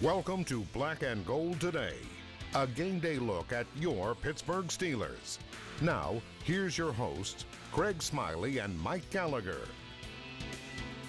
Welcome to Black and Gold Today, a game day look at your Pittsburgh Steelers. Now, here's your hosts, Craig Smiley and Mike Gallagher.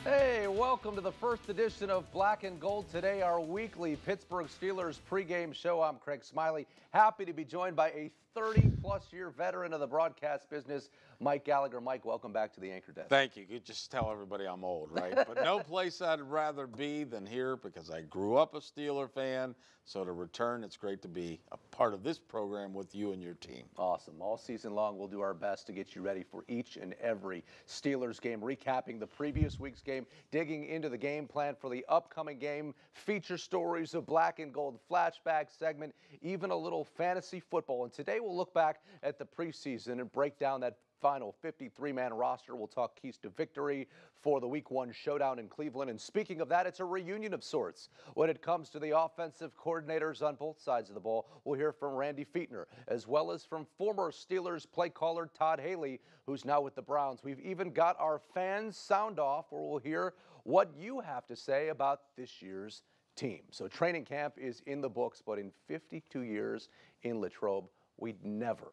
Hey, welcome to the first edition of Black and Gold Today, our weekly Pittsburgh Steelers pregame show. I'm Craig Smiley, happy to be joined by a 30-plus year veteran of the broadcast business, Mike Gallagher. Mike, welcome back to the anchor desk. Thank you. You just tell everybody I'm old, right? But no place I'd rather be than here because I grew up a Steeler fan. So to return, it's great to be a part of this program with you and your team. Awesome. All season long, we'll do our best to get you ready for each and every Steelers game, recapping the previous week's game, digging into the game plan for the upcoming game, feature stories of Black and Gold flashback segment, even a little fantasy football. And today we'll look back at the preseason and break down that final 53-man roster. We'll talk keys to victory for the Week 1 showdown in Cleveland. And speaking of that, it's a reunion of sorts when it comes to the offensive coordinators on both sides of the ball. We'll hear from Randy Fichtner, as well as from former Steelers play caller Todd Haley, who's now with the Browns. We've even got our fans sound off, where we'll hear what you have to say about this year's team. So training camp is in the books, but in 52 years in Latrobe, we'd never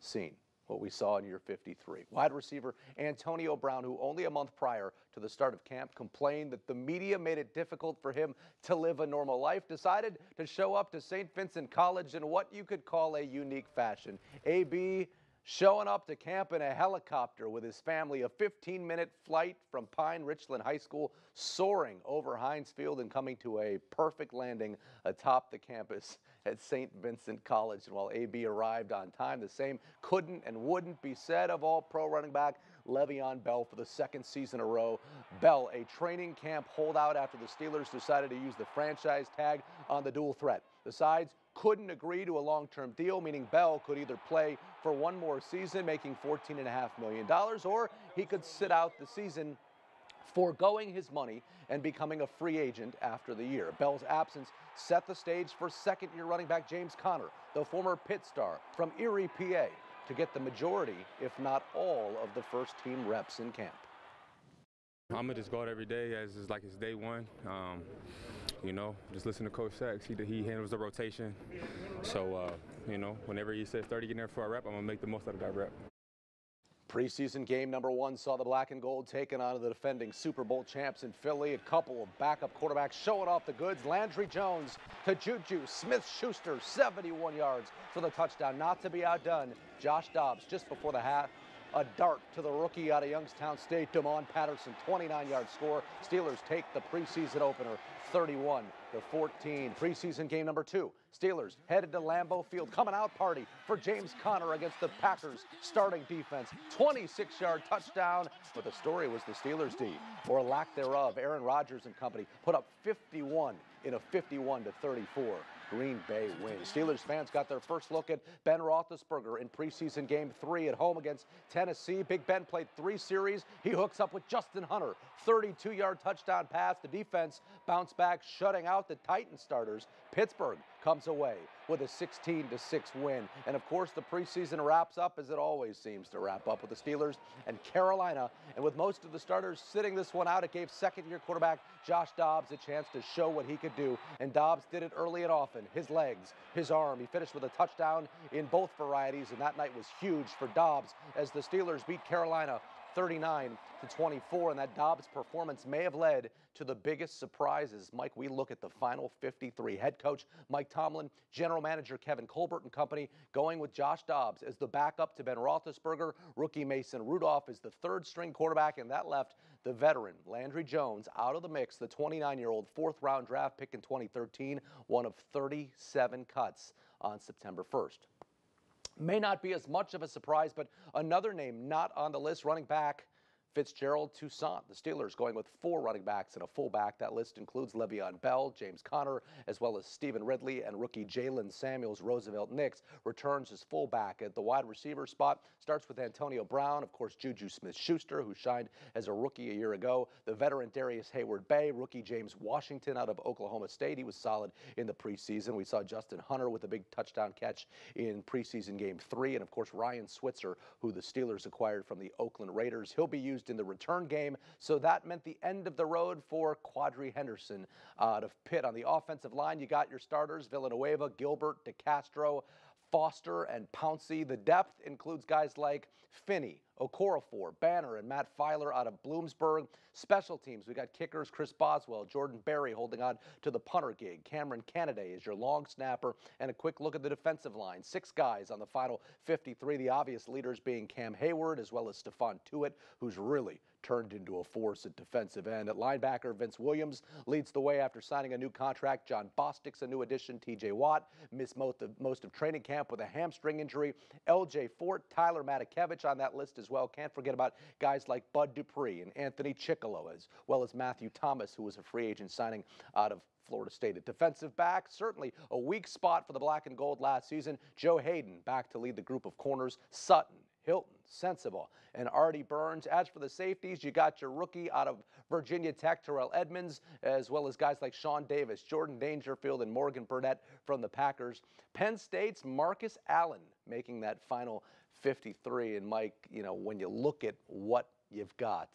seen what we saw in year 53. Wide receiver Antonio Brown, who only a month prior to the start of camp complained that the media made it difficult for him to live a normal life, decided to show up to St. Vincent College in what you could call a unique fashion. AB showing up to camp in a helicopter with his family, a 15-minute flight from Pine Richland High School, soaring over Heinz Field and coming to a perfect landing atop the campus at St. Vincent College. And while AB arrived on time, the same couldn't and wouldn't be said of all-pro running back Le'Veon Bell for the second season in a row. Bell, a training camp holdout after the Steelers decided to use the franchise tag on the dual threat. The sides couldn't agree to a long-term deal, meaning Bell could either play for one more season, making $14.5 million, or he could sit out the season, foregoing his money and becoming a free agent after the year. Bell's absence set the stage for second-year running back James Conner, the former Pitt star from Erie, PA, to get the majority, if not all, of the first-team reps in camp. I'm gonna just go out every day as it's like it's day one. You know, just listen to Coach Sachs. He handles the rotation. So, you know, whenever he says 30, get in there for a rep, I'm gonna make the most out of that rep. Preseason game number 1 saw the Black and Gold taking on the defending Super Bowl champs in Philly. A couple of backup quarterbacks showing off the goods. Landry Jones to Juju Smith-Schuster, 71 yards for the touchdown. Not to be outdone, Josh Dobbs just before the half. A dart to the rookie out of Youngstown State, Damon Patterson, 29-yard score. Steelers take the preseason opener 31-14. Preseason game number 2. Steelers headed to Lambeau Field. Coming out party for James Conner against the Packers starting defense. 26-yard touchdown. But the story was the Steelers D, or lack thereof. Aaron Rodgers and company put up 51 in a 51-34 Green Bay win. Steelers fans got their first look at Ben Roethlisberger in preseason game 3 at home against Tennessee. Big Ben played 3 series. He hooks up with Justin Hunter. 32-yard touchdown pass. The defense bounced back, shutting out the Titans starters. Pittsburgh comes away with a 16-6 win. And of course, the preseason wraps up as it always seems to wrap up with the Steelers and Carolina. And with most of the starters sitting this one out, it gave second-year quarterback Josh Dobbs a chance to show what he could do. And Dobbs did it early and often. His legs, his arm. He finished with a touchdown in both varieties, and that night was huge for Dobbs as the Steelers beat Carolina 39-24, and that Dobbs performance may have led to the biggest surprises. Mike, we look at the final 53. Head coach Mike Tomlin, general manager Kevin Colbert and company going with Josh Dobbs as the backup to Ben Roethlisberger. Rookie Mason Rudolph is the third-string quarterback, and that left the veteran Landry Jones out of the mix, the 29-year-old fourth-round draft pick in 2013, one of 37 cuts on September 1st. May not be as much of a surprise, but another name not on the list, running back Fitzgerald Toussaint. The Steelers going with 4 running backs and a fullback. That list includes Le'Veon Bell, James Conner, as well as Stephen Ridley, and rookie Jalen Samuels. Roosevelt Nix returns as fullback. At the wide receiver spot starts with Antonio Brown, of course Juju Smith-Schuster, who shined as a rookie a year ago. The veteran Darius Hayward-Bay, rookie James Washington out of Oklahoma State. He was solid in the preseason. We saw Justin Hunter with a big touchdown catch in preseason game 3, and of course Ryan Switzer, who the Steelers acquired from the Oakland Raiders. He'll be used used in the return game. So that meant the end of the road for Quadri Henderson out of Pitt. On the offensive line, you got your starters, Villanueva, Gilbert, DeCastro, Foster, and Pouncey. The depth includes guys like Finney, Okorafor, Banner, and Matt Filer out of Bloomsburg. Special teams, we got kickers Chris Boswell, Jordan Berry holding on to the punter gig. Cameron Canaday is your long snapper. And a quick look at the defensive line. 6 guys on the final 53, the obvious leaders being Cam Hayward as well as Stephon Tuitt, who's really turned into a force at defensive end. At linebacker, Vince Williams leads the way after signing a new contract. John Bostic's a new addition. TJ Watt missed most of training camp with a hamstring injury. LJ Fort, Tyler Matakevich on that list as well. Can't forget about guys like Bud Dupree and Anthony Chickalo, as well as Matthew Thomas, who was a free agent signing out of Florida State. At defensive back, certainly a weak spot for the black and gold last season. Joe Hayden back to lead the group of corners. Sutton, Hilton, Sensible, and Artie Burns. As for the safeties, you got your rookie out of Virginia Tech, Terrell Edmonds, as well as guys like Sean Davis, Jordan Dangerfield, and Morgan Burnett from the Packers. Penn State's Marcus Allen making that final 53. And Mike, you know, when you look at what you've got,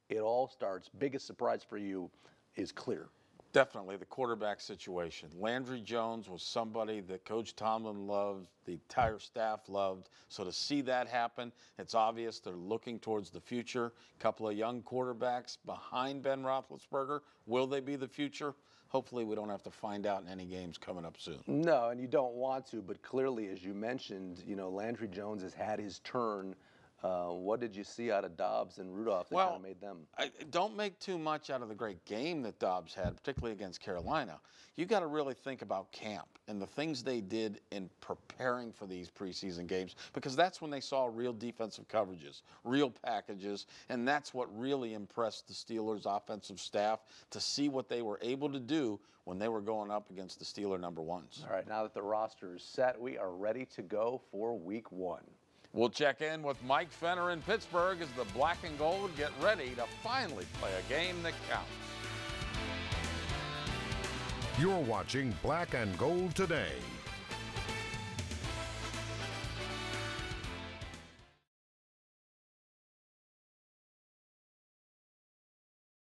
it all starts. Biggest surprise for you is clear. Definitely the quarterback situation. Landry Jones was somebody that Coach Tomlin loved, the entire staff loved. So to see that happen, it's obvious they're looking towards the future. A couple of young quarterbacks behind Ben Roethlisberger. Will they be the future? Hopefully we don't have to find out in any games coming up soon. No, and you don't want to, but clearly, as you mentioned, you know, Landry Jones has had his turn. What did you see out of Dobbs and Rudolph that kind of made them? Don't make too much out of the great game that Dobbs had, particularly against Carolina. You got to really think about camp and the things they did in preparing for these preseason games, because that's when they saw real defensive coverages, real packages, and that's what really impressed the Steelers' offensive staff, to see what they were able to do when they were going up against the Steeler number ones. All right, now that the roster is set, we are ready to go for Week 1. We'll check in with Mike Fenner in Pittsburgh as the black and gold get ready to finally play a game that counts. You're watching Black and Gold Today.